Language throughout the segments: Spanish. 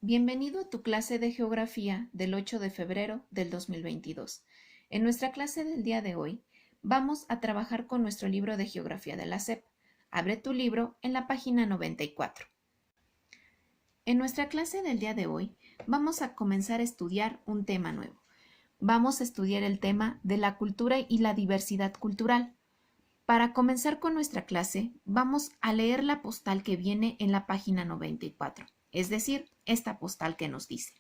Bienvenido a tu clase de Geografía del 8 de febrero del 2022. En nuestra clase del día de hoy vamos a trabajar con nuestro libro de Geografía de la SEP. Abre tu libro en la página 94. En nuestra clase del día de hoy vamos a comenzar a estudiar un tema nuevo. Vamos a estudiar el tema de la cultura y la diversidad cultural. Para comenzar con nuestra clase, vamos a leer la postal que viene en la página 94, es decir, esta postal que nos dice: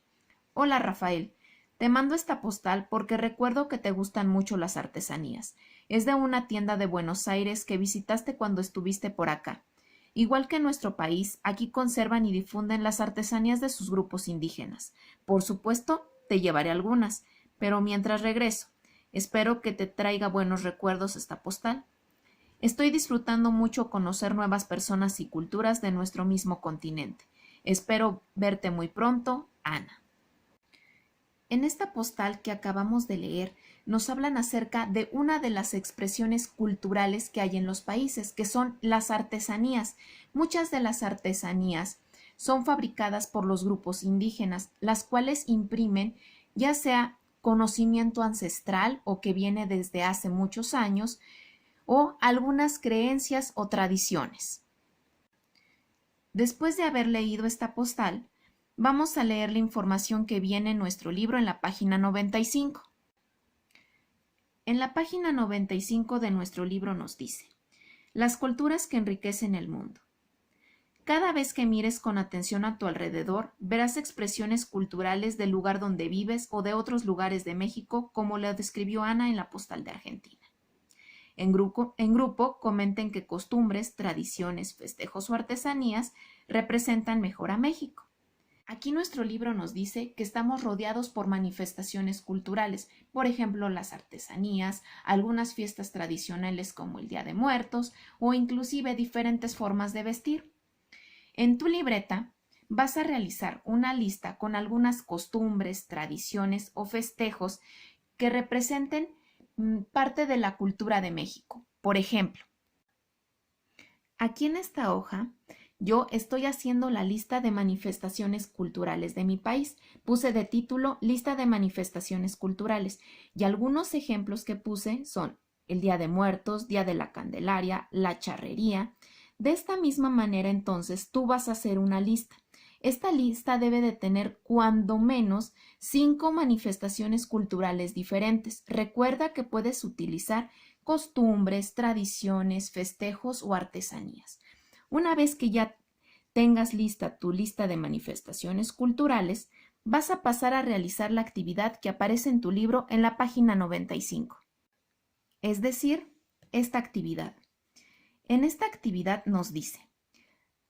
Hola Rafael, te mando esta postal porque recuerdo que te gustan mucho las artesanías. Es de una tienda de Buenos Aires que visitaste cuando estuviste por acá. Igual que en nuestro país, aquí conservan y difunden las artesanías de sus grupos indígenas. Por supuesto, te llevaré algunas, pero mientras regreso, espero que te traiga buenos recuerdos esta postal. Estoy disfrutando mucho conocer nuevas personas y culturas de nuestro mismo continente. Espero verte muy pronto, Ana. En esta postal que acabamos de leer, nos hablan acerca de una de las expresiones culturales que hay en los países, que son las artesanías. Muchas de las artesanías son fabricadas por los grupos indígenas, las cuales imprimen ya sea conocimiento ancestral o que viene desde hace muchos años, o algunas creencias o tradiciones. Después de haber leído esta postal, vamos a leer la información que viene en nuestro libro en la página 95. En la página 95 de nuestro libro nos dice: las culturas que enriquecen el mundo. Cada vez que mires con atención a tu alrededor, verás expresiones culturales del lugar donde vives o de otros lugares de México, como lo describió Ana en la postal de Argentina. En grupo comenten qué costumbres, tradiciones, festejos o artesanías representan mejor a México. Aquí nuestro libro nos dice que estamos rodeados por manifestaciones culturales, por ejemplo las artesanías, algunas fiestas tradicionales como el Día de Muertos o inclusive diferentes formas de vestir. En tu libreta vas a realizar una lista con algunas costumbres, tradiciones o festejos que representen parte de la cultura de México. Por ejemplo, aquí en esta hoja yo estoy haciendo la lista de manifestaciones culturales de mi país. Puse de título Lista de manifestaciones culturales y algunos ejemplos que puse son el Día de Muertos, Día de la Candelaria, la charrería. De esta misma manera, entonces, tú vas a hacer una lista. Esta lista debe de tener cuando menos 5 manifestaciones culturales diferentes. Recuerda que puedes utilizar costumbres, tradiciones, festejos o artesanías. Una vez que ya tengas lista tu lista de manifestaciones culturales, vas a pasar a realizar la actividad que aparece en tu libro en la página 95. Es decir, esta actividad. En esta actividad nos dice: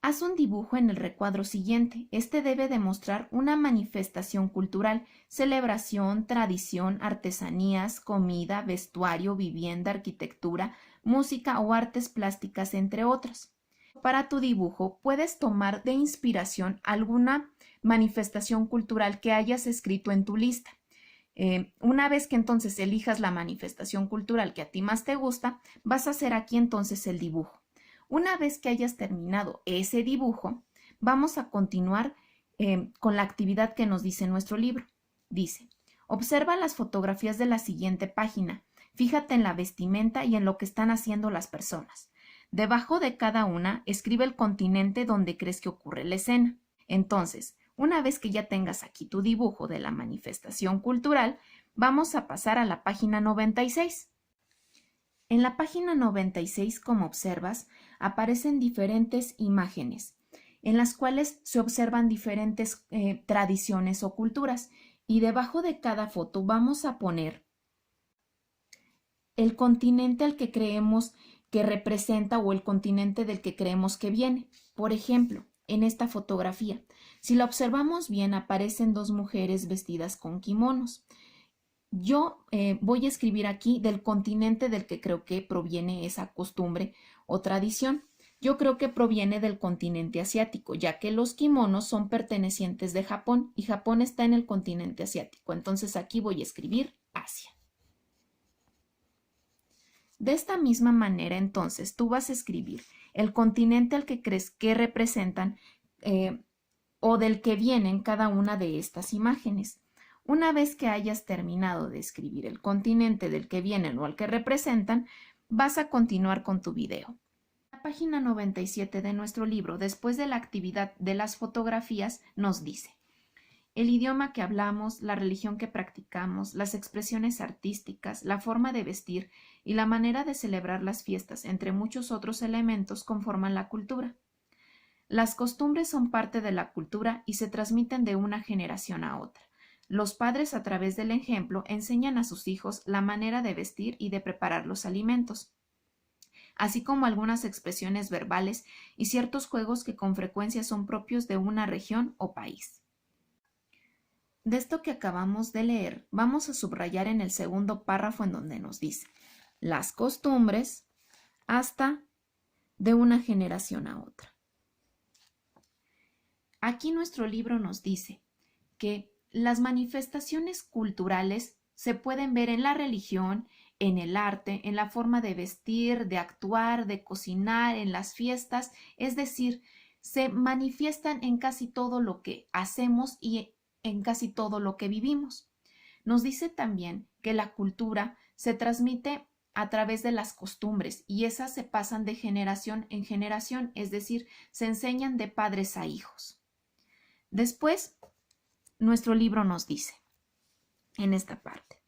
haz un dibujo en el recuadro siguiente. Este debe demostrar una manifestación cultural, celebración, tradición, artesanías, comida, vestuario, vivienda, arquitectura, música o artes plásticas, entre otras. Para tu dibujo puedes tomar de inspiración alguna manifestación cultural que hayas escrito en tu lista. Una vez que entonces elijas la manifestación cultural que a ti más te gusta, vas a hacer aquí entonces el dibujo. Una vez que hayas terminado ese dibujo, vamos a continuar con la actividad que nos dice nuestro libro. Dice: observa las fotografías de la siguiente página. Fíjate en la vestimenta y en lo que están haciendo las personas. Debajo de cada una, escribe el continente donde crees que ocurre la escena. Entonces, una vez que ya tengas aquí tu dibujo de la manifestación cultural, vamos a pasar a la página 96. En la página 96, como observas, aparecen diferentes imágenes en las cuales se observan diferentes tradiciones o culturas, y debajo de cada foto vamos a poner el continente al que creemos que representa o el continente del que creemos que viene. Por ejemplo, en esta fotografía, si la observamos bien, aparecen dos mujeres vestidas con kimonos. Yo voy a escribir aquí del continente del que creo que proviene esa costumbre o tradición. Yo creo que proviene del continente asiático, ya que los kimonos son pertenecientes de Japón y Japón está en el continente asiático. Entonces aquí voy a escribir Asia. De esta misma manera, entonces, tú vas a escribir el continente al que crees que representan o del que vienen cada una de estas imágenes. Una vez que hayas terminado de escribir el continente del que vienen o al que representan, vas a continuar con tu video. En la página 97 de nuestro libro, después de la actividad de las fotografías, nos dice: el idioma que hablamos, la religión que practicamos, las expresiones artísticas, la forma de vestir y la manera de celebrar las fiestas, entre muchos otros elementos, conforman la cultura. Las costumbres son parte de la cultura y se transmiten de una generación a otra. Los padres, a través del ejemplo, enseñan a sus hijos la manera de vestir y de preparar los alimentos, así como algunas expresiones verbales y ciertos juegos que con frecuencia son propios de una región o país. De esto que acabamos de leer, vamos a subrayar en el segundo párrafo en donde nos dice: las costumbres hasta de una generación a otra. Aquí nuestro libro nos dice que las manifestaciones culturales se pueden ver en la religión, en el arte, en la forma de vestir, de actuar, de cocinar, en las fiestas, es decir, se manifiestan en casi todo lo que hacemos y en casi todo lo que vivimos. Nos dice también que la cultura se transmite a través de las costumbres y esas se pasan de generación en generación, es decir, se enseñan de padres a hijos. Después, nuestro libro nos dice, en esta parte: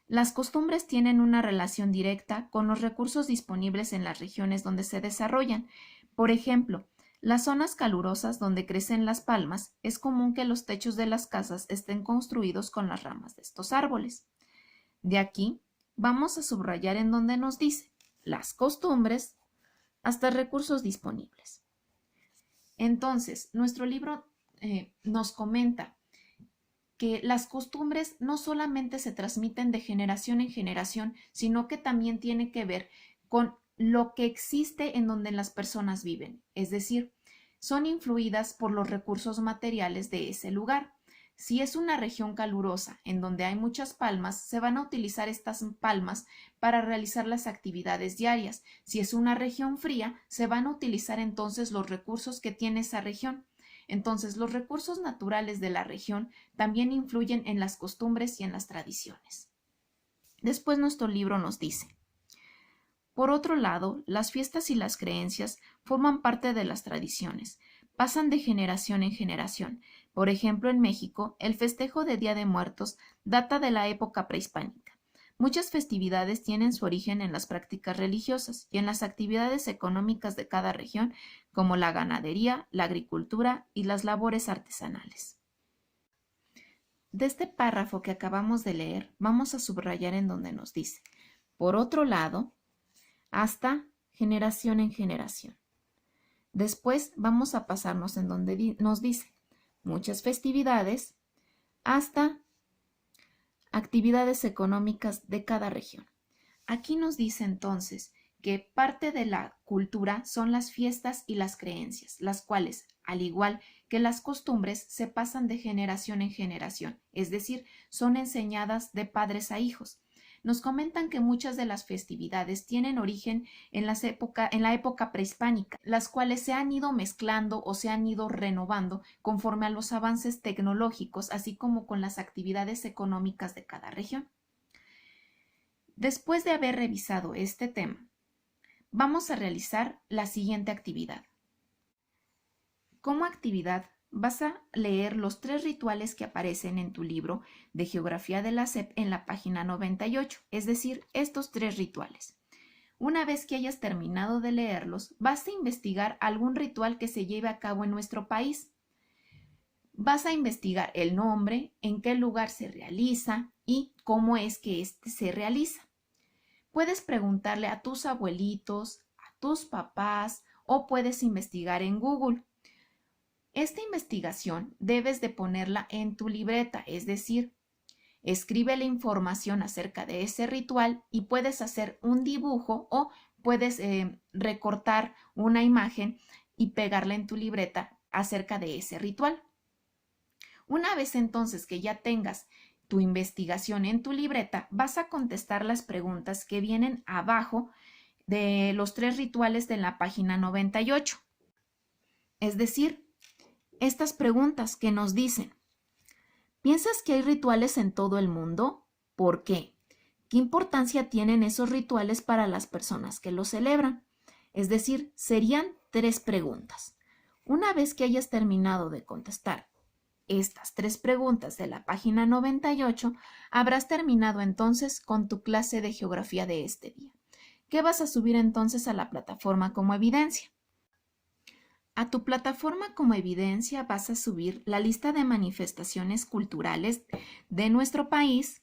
las costumbres tienen una relación directa con los recursos disponibles en las regiones donde se desarrollan. Por ejemplo, las zonas calurosas donde crecen las palmas, es común que los techos de las casas estén construidos con las ramas de estos árboles. De aquí, vamos a subrayar en donde nos dice las costumbres hasta recursos disponibles. Entonces, nuestro libro nos comenta que las costumbres no solamente se transmiten de generación en generación, sino que también tiene que ver con lo que existe en donde las personas viven, es decir, son influidas por los recursos materiales de ese lugar. Si es una región calurosa en donde hay muchas palmas, se van a utilizar estas palmas para realizar las actividades diarias. Si es una región fría, se van a utilizar entonces los recursos que tiene esa región. Entonces, los recursos naturales de la región también influyen en las costumbres y en las tradiciones. Después nuestro libro nos dice: por otro lado, las fiestas y las creencias forman parte de las tradiciones, pasan de generación en generación. Por ejemplo, en México, el festejo de Día de Muertos data de la época prehispánica. Muchas festividades tienen su origen en las prácticas religiosas y en las actividades económicas de cada región, como la ganadería, la agricultura y las labores artesanales. De este párrafo que acabamos de leer, vamos a subrayar en donde nos dice: por otro lado, hasta generación en generación. Después vamos a pasarnos en donde nos dice muchas festividades hasta actividades económicas de cada región. Aquí nos dice entonces que parte de la cultura son las fiestas y las creencias, las cuales, al igual que las costumbres, se pasan de generación en generación, es decir, son enseñadas de padres a hijos. Nos comentan que muchas de las festividades tienen origen en la época prehispánica, las cuales se han ido mezclando o se han ido renovando conforme a los avances tecnológicos, así como con las actividades económicas de cada región. Después de haber revisado este tema, vamos a realizar la siguiente actividad. Como actividad, vas a leer los 3 rituales que aparecen en tu libro de Geografía de la SEP en la página 98, es decir, estos 3 rituales. Una vez que hayas terminado de leerlos, vas a investigar algún ritual que se lleve a cabo en nuestro país. Vas a investigar el nombre, en qué lugar se realiza y cómo es que éste se realiza. Puedes preguntarle a tus abuelitos, a tus papás o puedes investigar en Google. Esta investigación debes de ponerla en tu libreta, es decir, escribe la información acerca de ese ritual y puedes hacer un dibujo o puedes recortar una imagen y pegarla en tu libreta acerca de ese ritual. Una vez entonces que ya tengas tu investigación en tu libreta, vas a contestar las preguntas que vienen abajo de los 3 rituales de la página 98. Es decir, estas preguntas que nos dicen: ¿piensas que hay rituales en todo el mundo? ¿Por qué? ¿Qué importancia tienen esos rituales para las personas que los celebran? Es decir, serían 3 preguntas. Una vez que hayas terminado de contestar estas 3 preguntas de la página 98, habrás terminado entonces con tu clase de geografía de este día. ¿Qué vas a subir entonces a la plataforma como evidencia? A tu plataforma como evidencia vas a subir la lista de manifestaciones culturales de nuestro país,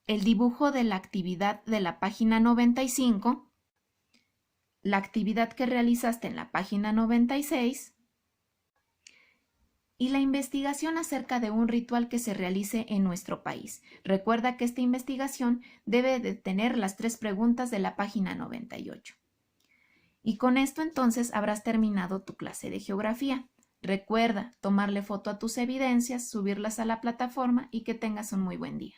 el dibujo de la actividad de la página 95, la actividad que realizaste en la página 96 y la investigación acerca de un ritual que se realice en nuestro país. Recuerda que esta investigación debe de tener las 3 preguntas de la página 98. Y con esto entonces habrás terminado tu clase de geografía. Recuerda tomarle foto a tus evidencias, subirlas a la plataforma y que tengas un muy buen día.